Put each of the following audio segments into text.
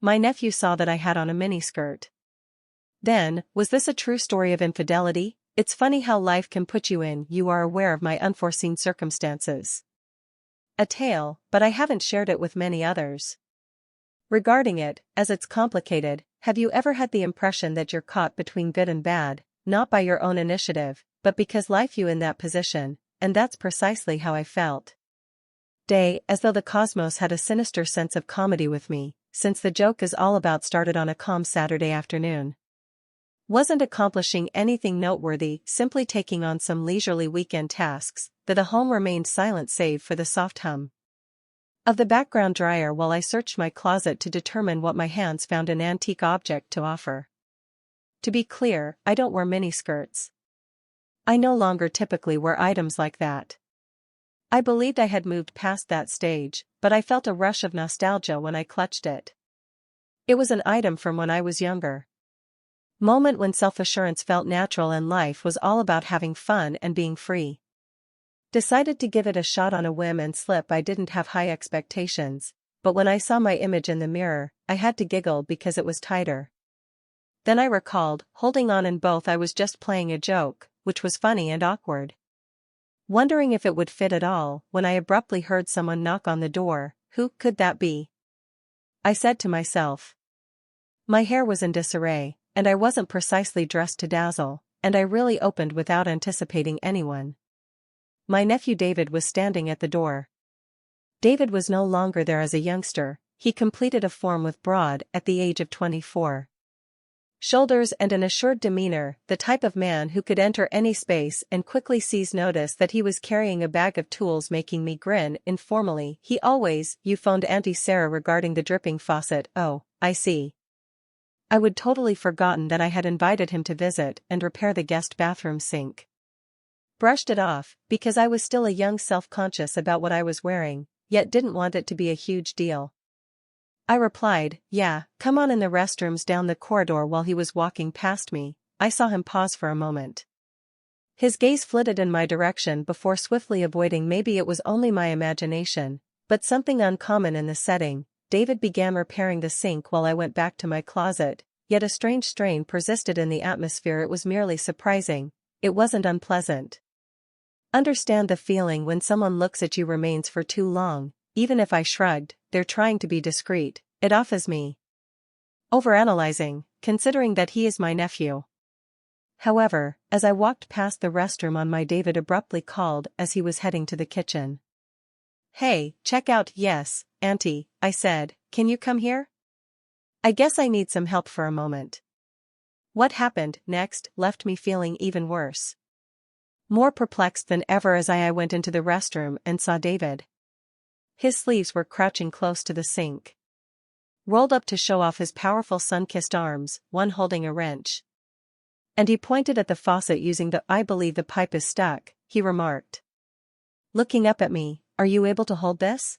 My nephew saw that I had on a miniskirt. Then, was this a true story of infidelity? It's funny how life can put you in. You are aware of my unforeseen circumstances. A tale, but I haven't shared it with many others. Regarding it, as it's complicated, have you ever had the impression that you're caught between good and bad, not by your own initiative, but because life you in that position, and that's precisely how I felt. As though the cosmos had a sinister sense of comedy with me, since the joke is all about started on a calm Saturday afternoon. Wasn't accomplishing anything noteworthy, simply taking on some leisurely weekend tasks, that the home remained silent save for the soft hum of the background dryer while I searched my closet to determine what my hands found an antique object to offer. To be clear, I don't wear miniskirts. I no longer typically wear items like that. I believed I had moved past that stage, but I felt a rush of nostalgia when I clutched it. It was an item from when I was younger. Moment when self-assurance felt natural and life was all about having fun and being free. Decided to give it a shot on a whim and slip. I didn't have high expectations, but when I saw my image in the mirror, I had to giggle because it was tighter. Then I recalled, holding on in both I was just playing a joke, which was funny and awkward. Wondering if it would fit at all, when I abruptly heard someone knock on the door. Who could that be? I said to myself. My hair was in disarray, and I wasn't precisely dressed to dazzle, and I really opened without anticipating anyone. My nephew David was standing at the door. David was no longer there as a youngster, he completed a form with broad at the age of 24. Shoulders and an assured demeanor, the type of man who could enter any space and quickly seize notice that he was carrying a bag of tools, making me grin informally. You phoned Auntie Sarah regarding the dripping faucet. Oh, I see. I would totally forgotten that I had invited him to visit and repair the guest bathroom sink. Brushed it off, because I was still a young self-conscious about what I was wearing, yet didn't want it to be a huge deal. I replied, yeah, come on in the restrooms down the corridor. While he was walking past me, I saw him pause for a moment. His gaze flitted in my direction before swiftly avoiding. Maybe it was only my imagination, but something uncommon in the setting. David began repairing the sink while I went back to my closet, yet a strange strain persisted in the atmosphere. It was merely surprising, it wasn't unpleasant. Understand the feeling when someone looks at you remains for too long. Even if I shrugged, they're trying to be discreet, it offends me. Overanalyzing, considering that he is my nephew. However, as I walked past the restroom on my David abruptly called as he was heading to the kitchen. Hey, check out. Yes, Auntie, I said, can you come here? I guess I need some help for a moment. What happened next left me feeling even worse. More perplexed than ever as I went into the restroom and saw David. His sleeves were crouching close to the sink, rolled up to show off his powerful sun-kissed arms, one holding a wrench. And he pointed at the faucet using I believe the pipe is stuck, he remarked. Looking up at me, are you able to hold this?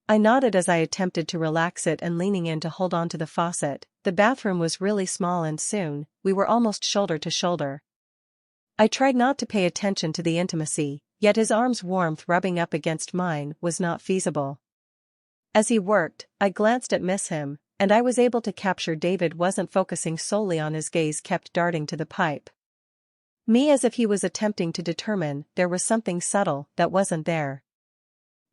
I nodded as I attempted to relax it and leaning in to hold on to the faucet. The bathroom was really small and soon, we were almost shoulder to shoulder. I tried not to pay attention to the intimacy, yet his arm's warmth rubbing up against mine was not feasible. As he worked, I glanced at him, and I was able to capture David wasn't focusing solely on his gaze kept darting to the pipe. Me as if he was attempting to determine there was something subtle that wasn't there.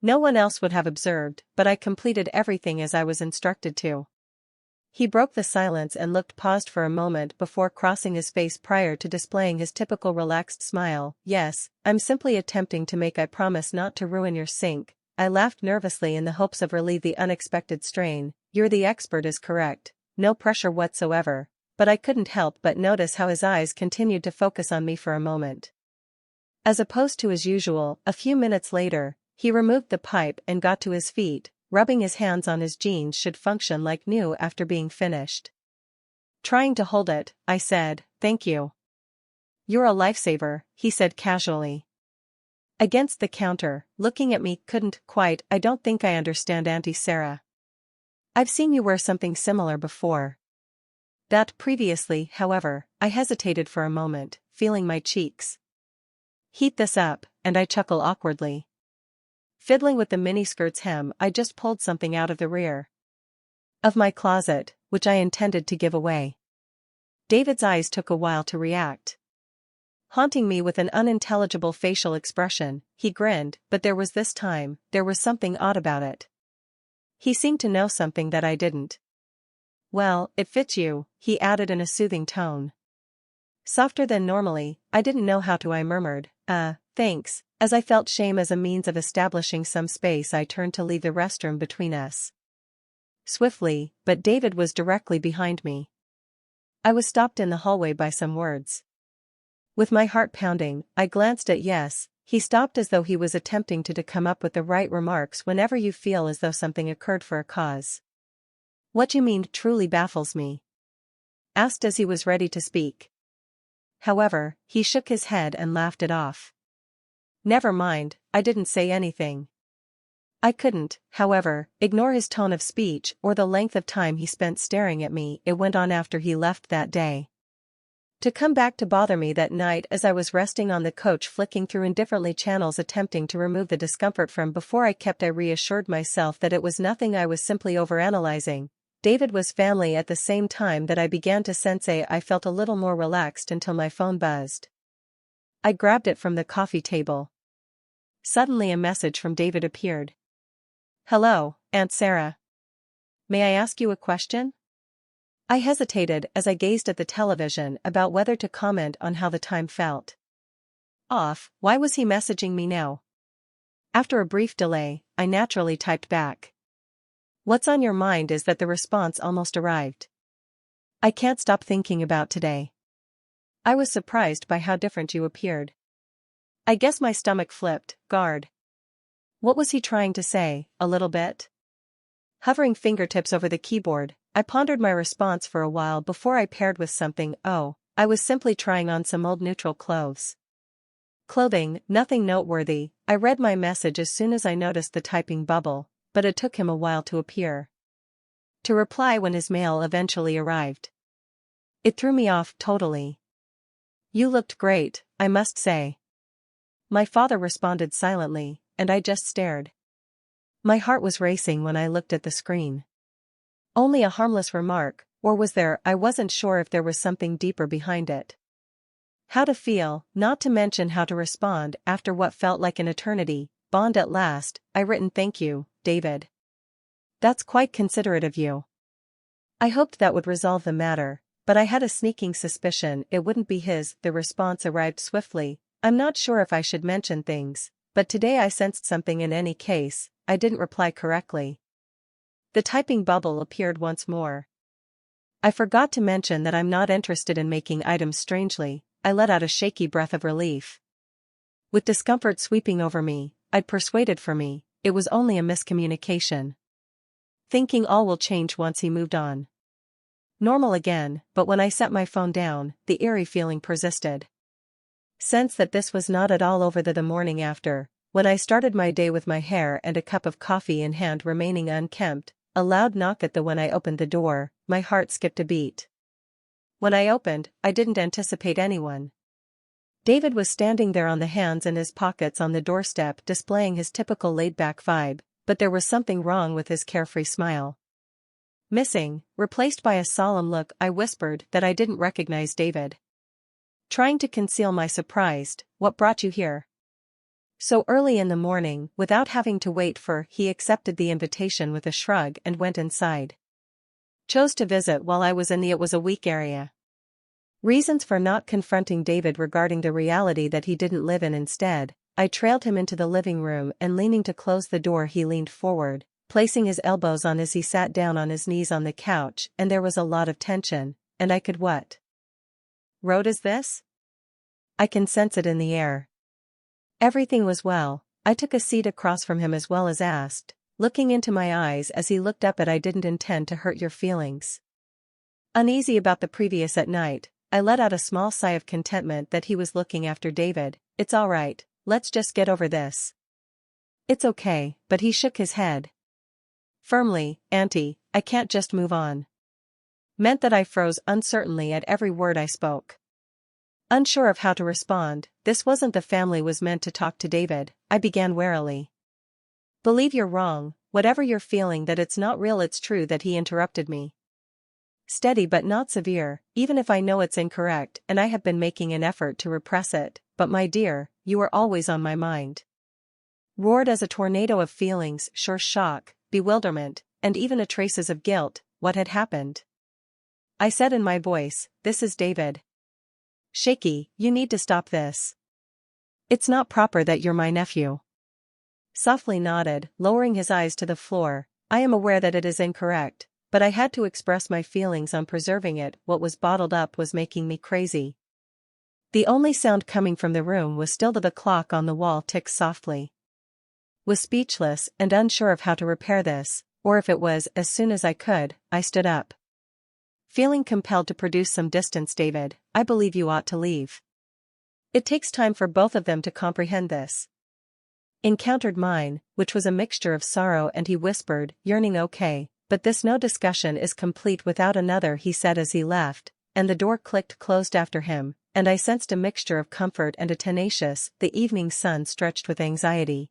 No one else would have observed, but I completed everything as I was instructed to. He broke the silence and paused for a moment before crossing his face prior to displaying his typical relaxed smile. Yes, I'm simply attempting to I promise not to ruin your sink. I laughed nervously in the hopes of relieve the unexpected strain. You're the expert is correct, no pressure whatsoever, but I couldn't help but notice how his eyes continued to focus on me for a moment. As opposed to as usual, a few minutes later, he removed the pipe and got to his feet. Rubbing his hands on his jeans should function like new after being finished. Trying to hold it, I said, thank you. You're a lifesaver, he said casually. Against the counter, looking at me, couldn't quite. I don't think I understand Auntie Sarah. I've seen you wear something similar before. That previously, however, I hesitated for a moment, feeling my cheeks heat this up, and I chuckle awkwardly. Fiddling with the miniskirt's hem, I just pulled something out of the rear. of my closet, which I intended to give away. David's eyes took a while to react. Haunting me with an unintelligible facial expression, he grinned, but there was something odd about it. He seemed to know something that I didn't. Well, it fits you, he added in a soothing tone. Softer than normally, I didn't know how to. I murmured, thanks, as I felt shame as a means of establishing some space. I turned to leave the restroom between us. Swiftly, but David was directly behind me. I was stopped in the hallway by some words. With my heart pounding, I glanced at Yes. He stopped as though he was attempting to come up with the right remarks. Whenever you feel as though something occurred for a cause. What you mean truly baffles me. Asked as he was ready to speak. However, he shook his head and laughed it off. Never mind, I didn't say anything. I couldn't, however, ignore his tone of speech or the length of time he spent staring at me. It went on after he left that day. To come back to bother me that night as I was resting on the couch, flicking through indifferently channels, attempting to remove the discomfort from before I reassured myself that it was nothing. I was simply overanalyzing. David was family. At the same time that I began to sense I felt a little more relaxed until my phone buzzed. I grabbed it from the coffee table. Suddenly a message from David appeared. Hello, Aunt Sarah. May I ask you a question? I hesitated as I gazed at the television, about whether to comment on how the time felt. Off. Why was he messaging me now? After a brief delay, I naturally typed back. What's on your mind? Is that the response almost arrived? I can't stop thinking about today. I was surprised by how different you appeared. I guess my stomach flipped. Guard. What was he trying to say? A little bit? Hovering fingertips over the keyboard, I pondered my response for a while before I paired with something. Oh, I was simply trying on some old neutral clothes. Clothing, nothing noteworthy. I read my message as soon as I noticed the typing bubble, but it took him a while to appear. To reply when his mail eventually arrived. It threw me off totally. You looked great, I must say. My father responded silently, and I just stared. My heart was racing when I looked at the screen. Only a harmless remark, or was there? I wasn't sure if there was something deeper behind it. How to feel, not to mention how to respond after what felt like an eternity. Bond at last. I written thank you, David. That's quite considerate of you. I hoped that would resolve the matter, but I had a sneaking suspicion it wouldn't be his. The response arrived swiftly. I'm not sure if I should mention things, but today I sensed something. In any case, I didn't reply correctly. The typing bubble appeared once more. I forgot to mention that I'm not interested in making items. Strangely, I let out a shaky breath of relief. With discomfort sweeping over me, I'd persuaded for me, it was only a miscommunication. Thinking all will change once he moved on. Normal again, but when I set my phone down, the eerie feeling persisted. Sense that this was not at all over. The morning after, when I started my day with my hair and a cup of coffee in hand remaining unkempt, a loud knock at the when I opened the door, my heart skipped a beat. When I opened, I didn't anticipate anyone. David was standing there on the hands in his pockets on the doorstep, displaying his typical laid-back vibe, but there was something wrong with his carefree smile. Missing, replaced by a solemn look. I whispered that I didn't recognize David. Trying to conceal my surprise, what brought you here? So early in the morning, without having to wait for. He accepted the invitation with a shrug and went inside. Chose to visit while I was in the it was a weak area. Reasons for not confronting David regarding the reality that he didn't live in. Instead, I trailed him into the living room and leaning to close the door he leaned forward, placing his elbows on as he sat down on his knees on the couch, and there was a lot of tension, and I could what? Road is this? I can sense it in the air. Everything was well. I took a seat across from him as well as asked, looking into my eyes as he looked up at I didn't intend to hurt your feelings. Uneasy about the previous at night, I let out a small sigh of contentment that he was looking after David. It's all right, let's just get over this. It's okay, but he shook his head. Firmly, Auntie, I can't just move on. Meant that I froze uncertainly at every word I spoke. Unsure of how to respond. This wasn't the family was meant to talk to David, I began warily. Believe you're wrong, whatever you're feeling that it's not real, it's true that he interrupted me. Steady but not severe, even if I know it's incorrect and I have been making an effort to repress it, but my dear, you are always on my mind. Roared as a tornado of feelings, sure shock, bewilderment, and even a traces of guilt. What had happened? I said in my voice, this is David. Shaky, you need to stop this. It's not proper that you're my nephew. Softly nodded, lowering his eyes to the floor. I am aware that it is incorrect, but I had to express my feelings on preserving it. What was bottled up was making me crazy. The only sound coming from the room was still the clock on the wall tick softly. Was speechless and unsure of how to repair this, or if it was. As soon as I could, I stood up. Feeling compelled to produce some distance. David, I believe you ought to leave. It takes time for both of them to comprehend this. Encountered mine, which was a mixture of sorrow, and he whispered, yearning. Okay, but this no discussion is complete without another, he said as he left, and the door clicked closed after him, and I sensed a mixture of comfort and a tenacious. The evening sun stretched with anxiety.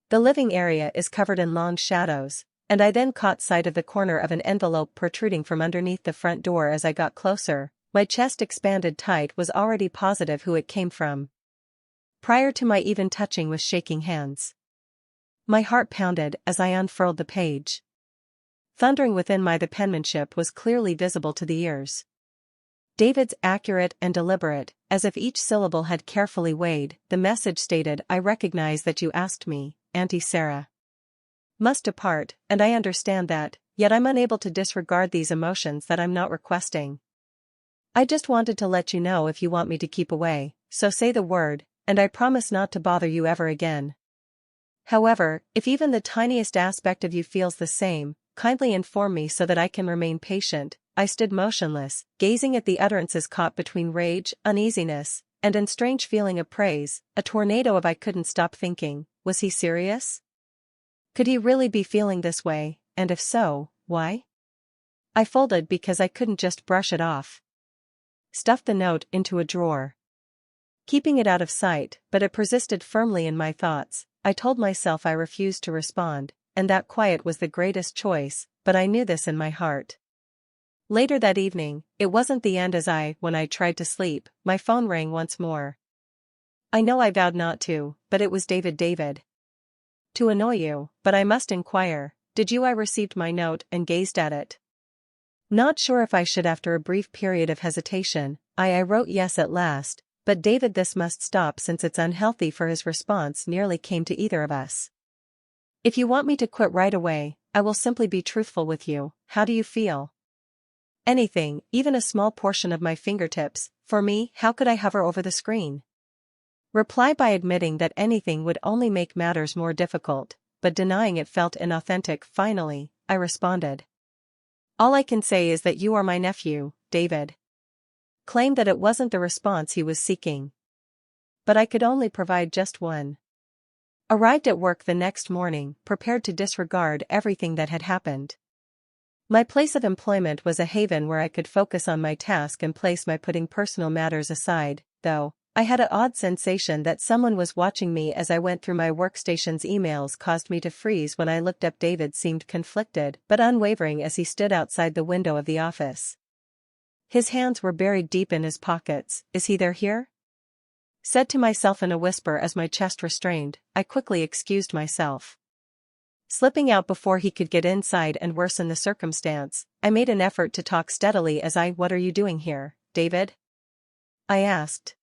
The living area is covered in long shadows, and I then caught sight of the corner of an envelope protruding from underneath the front door. As I got closer, my chest expanded tight, was already positive who it came from. Prior to my even touching with shaking hands. My heart pounded as I unfurled the page. Thundering within the penmanship was clearly visible to the ears. David's, accurate and deliberate, as if each syllable had carefully weighed. The message stated, I recognize that you asked me, Auntie Sarah. Must depart, and I understand that, yet I'm unable to disregard these emotions that I'm not requesting. I just wanted to let you know if you want me to keep away, so say the word, and I promise not to bother you ever again. However, if even the tiniest aspect of you feels the same, kindly inform me so that I can remain patient. I stood motionless, gazing at the utterances caught between rage, uneasiness, and a strange feeling of praise, a tornado of I couldn't stop thinking, was he serious? Could he really be feeling this way, and if so, why? I folded because I couldn't just brush it off. Stuffed the note into a drawer. Keeping it out of sight, but it persisted firmly in my thoughts. I told myself I refused to respond, and that quiet was the greatest choice, but I knew this in my heart. Later that evening, it wasn't the end when I tried to sleep, my phone rang once more. I know I vowed not to, but it was David. David. To annoy you, but I must inquire, did you? I received my note and gazed at it. Not sure if I should. After a brief period of hesitation, I wrote yes at last, but David, this must stop since it's unhealthy. For his response nearly came to either of us. If you want me to quit right away, I will simply be truthful with you. How do you feel? Anything, even a small portion of my fingertips, for me. How could I hover over the screen? Reply by admitting that anything would only make matters more difficult, but denying it felt inauthentic. Finally, I responded. All I can say is that you are my nephew, David. Claimed that it wasn't the response he was seeking. But I could only provide just one. Arrived at work the next morning, prepared to disregard everything that had happened. My place of employment was a haven where I could focus on my task and place my putting personal matters aside, though I had an odd sensation that someone was watching me as I went through my workstation's emails. Caused me to freeze when I looked up. David seemed conflicted but unwavering as he stood outside the window of the office. His hands were buried deep in his pockets. Is he there here? Said to myself in a whisper as my chest restrained. I quickly excused myself. Slipping out before he could get inside and worsen the circumstance, I made an effort to talk steadily as What are you doing here, David? I asked.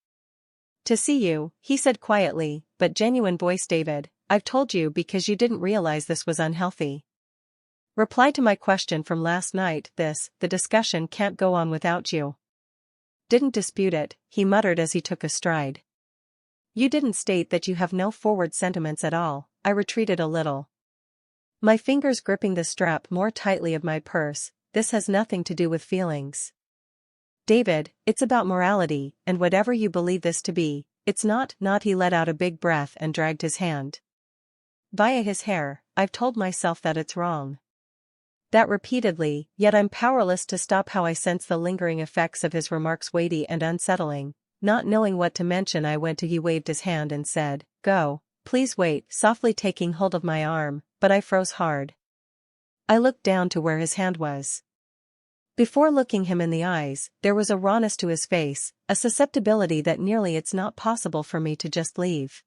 To see you, he said quietly, but genuine voice. David, I've told you because you didn't realize this was unhealthy. Reply to my question from last night. The discussion can't go on without you. Didn't dispute it, he muttered as he took a stride. You didn't state that you have no forward sentiments at all. I retreated a little. My fingers gripping the strap more tightly of my purse. This has nothing to do with feelings. David, it's about morality, and whatever you believe this to be, it's not. He let out a big breath and dragged his hand via his hair. I've told myself that it's wrong. That repeatedly, yet I'm powerless to stop. How I sense the lingering effects of his remarks, weighty and unsettling. Not knowing what to mention, I went to. He waved his hand and said, Go, please wait, softly taking hold of my arm. but I froze hard. I looked down to where his hand was. Before looking him in the eyes, there was a rawness to his face, a susceptibility that nearly it's not possible for me to just leave.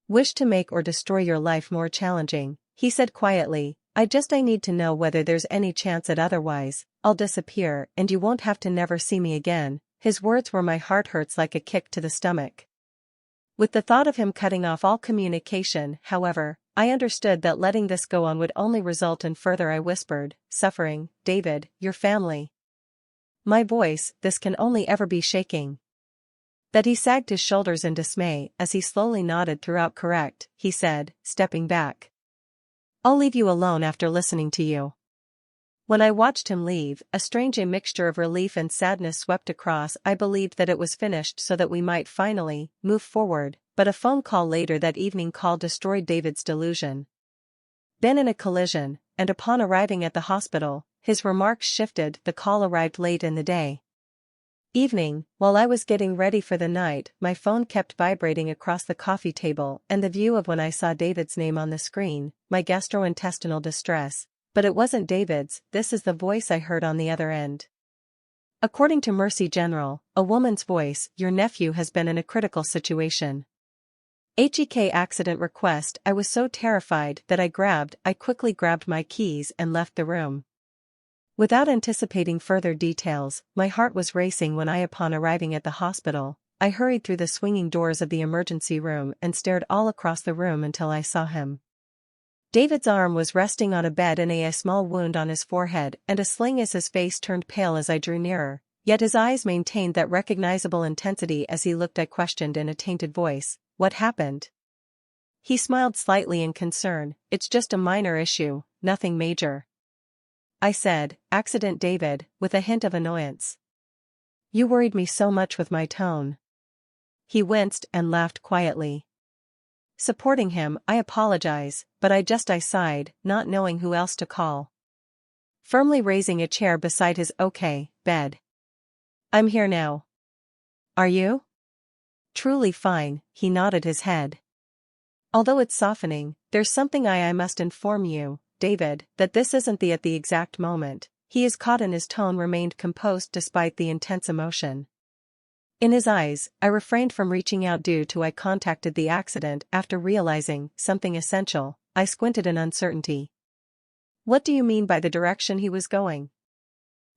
Wish to make or destroy your life more challenging, he said quietly. I need to know whether there's any chance that otherwise, I'll disappear and you won't have to never see me again. His words were my heart hurts like a kick to the stomach. With the thought of him cutting off all communication, however, I understood that letting this go on would only result in further. I whispered, suffering. David, your family. My voice, this can only ever be shaking. That he sagged his shoulders in dismay as he slowly nodded throughout. Correct, he said, stepping back. I'll leave you alone after listening to you. When I watched him leave, a strange mixture of relief and sadness swept across. I believed that it was finished so that we might finally move forward, but a phone call later that evening destroyed David's delusion. Been in a collision, and upon arriving at the hospital, his remarks shifted. The call arrived late in the day. Evening, while I was getting ready for the night, my phone kept vibrating across the coffee table, and the view of when I saw David's name on the screen, my gastrointestinal distress. But it wasn't David's. This is the voice I heard on the other end. According to Mercy General, a woman's voice, your nephew has been in a critical situation. HEK accident request. I was so terrified that I quickly grabbed my keys and left the room. Without anticipating further details, my heart was racing when upon arriving at the hospital, I hurried through the swinging doors of the emergency room and stared all across the room until I saw him. David's arm was resting on a bed and a small wound on his forehead and a sling as his face turned pale as I drew nearer, yet his eyes maintained that recognizable intensity as he looked. I questioned in a tainted voice, what happened? He smiled slightly in concern. It's just a minor issue, nothing major. I said, accident David, with a hint of annoyance. You worried me so much with my tone. He winced and laughed quietly. Supporting him, I apologize, but I sighed, not knowing who else to call. Firmly raising a chair beside his bed. I'm here now. Are you? Truly fine, he nodded his head. Although it's softening, there's something I must inform you, David, that this isn't at the exact moment. He is caught in his tone remained composed despite the intense emotion. In his eyes, I refrained from reaching out due to I contacted the accident after realizing something essential. I squinted in uncertainty. What do you mean by the direction he was going?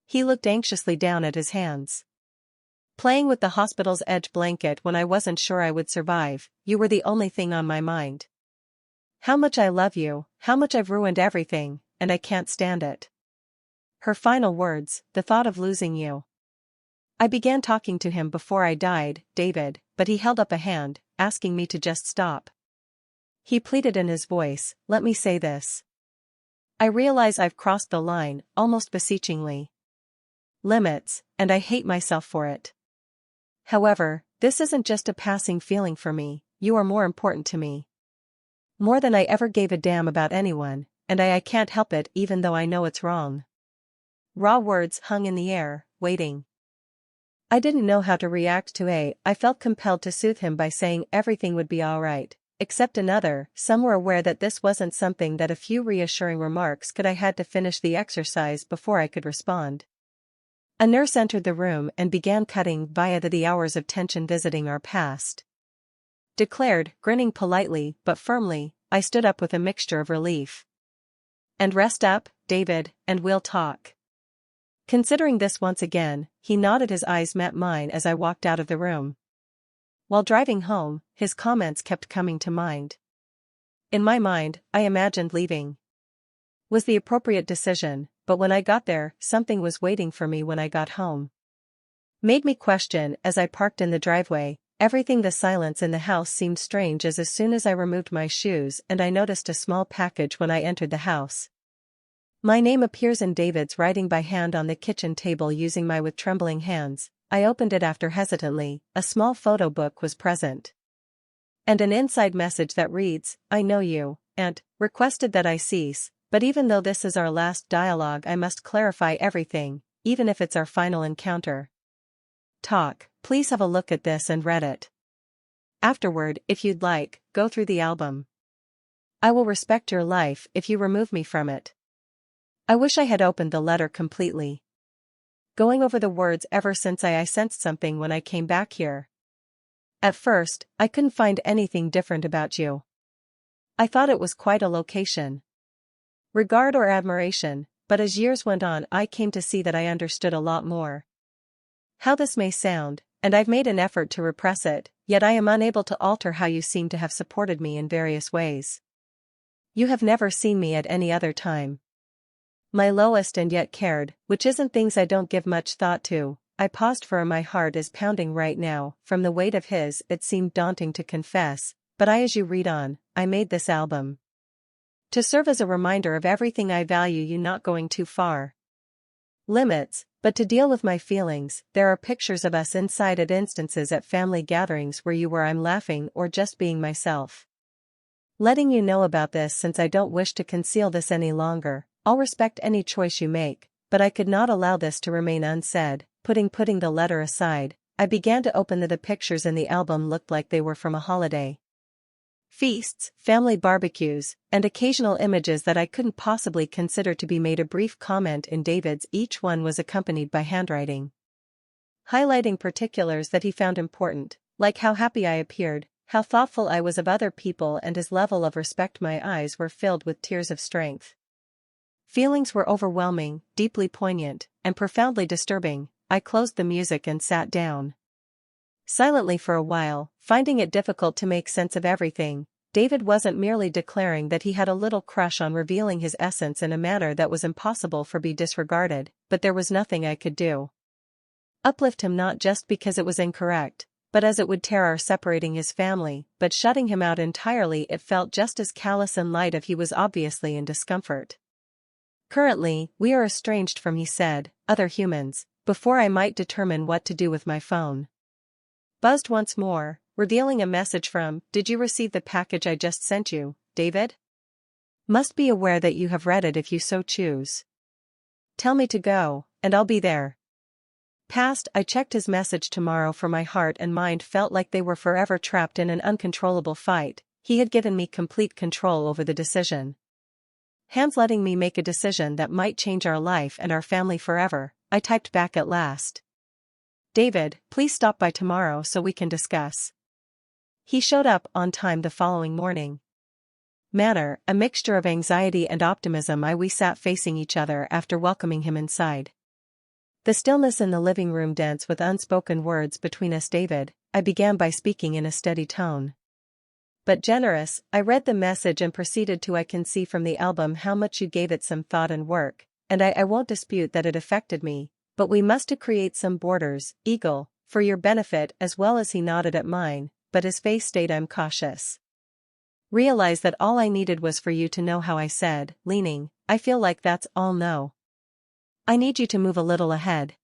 He looked anxiously down at his hands. Playing with the hospital's edge blanket when I wasn't sure I would survive. You were the only thing on my mind. How much I love you, how much I've ruined everything, and I can't stand it. Her final words, the thought of losing you. I began talking to him before I died, David, but he held up a hand, asking me to just stop. He pleaded in his voice, let me say this. I realize I've crossed the line, almost beseechingly. Limits, and I hate myself for it. However, this isn't just a passing feeling for me, you are more important to me. More than I ever gave a damn about anyone, and I can't help it even though I know it's wrong. Raw words hung in the air, waiting. I didn't know how to react to I felt compelled to soothe him by saying everything would be alright, except another. Some were aware that this wasn't something that a few reassuring remarks could. I had to finish the exercise before I could respond. A nurse entered the room and began cutting via the hours of tension visiting our past. Declared, grinning politely but firmly, I stood up with a mixture of relief. And rest up, David, and we'll talk. Considering this once again, he nodded. His eyes met mine as I walked out of the room. While driving home, his comments kept coming to mind. In my mind, I imagined leaving was the appropriate decision, but when I got there, something was waiting for me when I got home. Made me question as I parked in the driveway, everything. The silence in the house seemed strange as soon as I removed my shoes and I noticed a small package when I entered the house. My name appears in David's writing by hand on the kitchen table. Using my with trembling hands, I opened it after hesitantly. A small photo book was present. And an inside message that reads, I know you, and requested that I cease, but even though this is our last dialogue I must clarify everything, even if it's our final encounter. Talk, please have a look at this and read it. Afterward, if you'd like, go through the album. I will respect your life if you remove me from it. I wish I had opened the letter completely. Going over the words ever since I sensed something when I came back here. At first, I couldn't find anything different about you. I thought it was quite a location. Regard or admiration, but as years went on I came to see that I understood a lot more. How this may sound, and I've made an effort to repress it, yet I am unable to alter how you seem to have supported me in various ways. You have never seen me at any other time. My lowest and yet cared, which isn't things I don't give much thought to. I paused for my heart is pounding right now, from the weight of his it seemed daunting to confess, but as you read on, I made this album. To serve as a reminder of everything I value you not going too far. Limits, but to deal with my feelings, there are pictures of us inside at instances at family gatherings where you were I'm laughing or just being myself. Letting you know about this since I don't wish to conceal this any longer. I'll respect any choice you make, but I could not allow this to remain unsaid. Putting the letter aside, I began to open the pictures in the album looked like they were from a holiday. Feasts, family barbecues, and occasional images that I couldn't possibly consider to be made. A brief comment in David's each one was accompanied by handwriting. Highlighting particulars that he found important, like how happy I appeared, how thoughtful I was of other people and his level of respect. My eyes were filled with tears of strength. Feelings were overwhelming, deeply poignant, and profoundly disturbing. I closed the music and sat down. Silently for a while, finding it difficult to make sense of everything. David wasn't merely declaring that he had a little crush on revealing his essence in a manner that was impossible for be disregarded, but there was nothing I could do. Uplift him not just because it was incorrect, but as it would tear our separating his family, but shutting him out entirely it felt just as callous and light if he was obviously in discomfort. Currently, we are estranged from, he said, other humans, before I might determine what to do with my phone. Buzzed once more, revealing a message from, did you receive the package I just sent you, David? Must be aware that you have read it if you so choose. Tell me to go, and I'll be there. Past, I checked his message tomorrow for my heart and mind felt like they were forever trapped in an uncontrollable fight. He had given me complete control over the decision. Hands letting me make a decision that might change our life and our family forever. I typed back at last. David, please stop by tomorrow so we can discuss. He showed up on time the following morning. Manner, a mixture of anxiety and optimism. We sat facing each other after welcoming him inside. The stillness in the living room danced with unspoken words between us. David, I began by speaking in a steady tone. But generous, I read the message and proceeded to I can see from the album how much you gave it some thought and work, and I won't dispute that it affected me, but we must to create some borders, Eagle, for your benefit as well as. He nodded at mine, but his face stayed. I'm cautious. Realize that all I needed was for you to know how. I said, leaning, I feel like that's all. No. I need you to move a little ahead.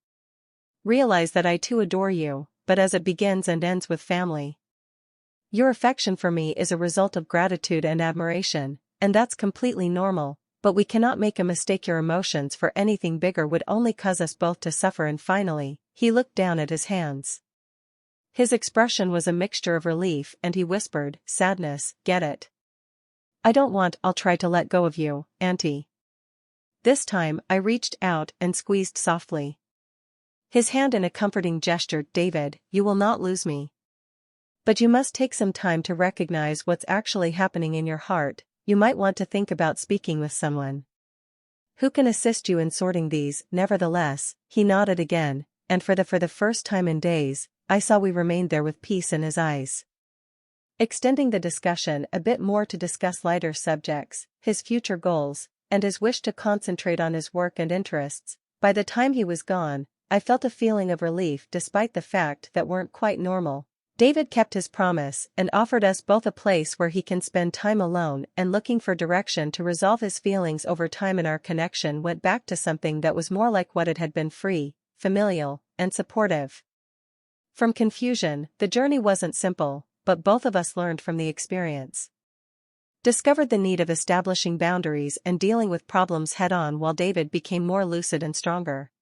Realize that I too adore you, but as it begins and ends with family. Your affection for me is a result of gratitude and admiration, and that's completely normal, but we cannot make a mistake. Your emotions for anything bigger would only cause us both to suffer. And finally, he looked down at his hands. His expression was a mixture of relief and he whispered, sadness, get it? I don't want. I'll try to let go of you, Auntie. This time I reached out and squeezed softly his hand in a comforting gesture. David, you will not lose me. But you must take some time to recognize what's actually happening in your heart. You might want to think about speaking with someone who can assist you in sorting these. Nevertheless, he nodded again, and for the first time in days, I saw we remained there with peace in his eyes. Extending the discussion a bit more to discuss lighter subjects, his future goals, and his wish to concentrate on his work and interests. By the time he was gone, I felt a feeling of relief despite the fact that weren't quite normal. David kept his promise and offered us both a place where he can spend time alone and looking for direction to resolve his feelings over time. And our connection went back to something that was more like what it had been, free, familial, and supportive. From confusion, the journey wasn't simple, but both of us learned from the experience. Discovered the need of establishing boundaries and dealing with problems head-on while David became more lucid and stronger.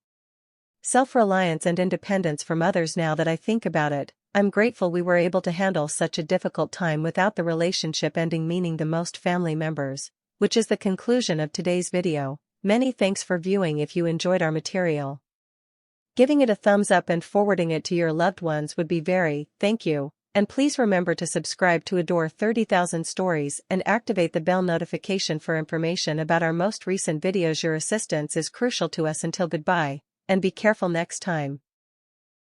Self-reliance and independence from others. Now that I think about it, I'm grateful we were able to handle such a difficult time without the relationship ending, meaning the most family members, which is the conclusion of today's video. Many thanks for viewing. If you enjoyed our material, giving it a thumbs up and forwarding it to your loved ones would be very, thank you. And please remember to subscribe to Adore 30,000 Stories and activate the bell notification for information about our most recent videos. Your assistance is crucial to us. Until goodbye, and be careful next time.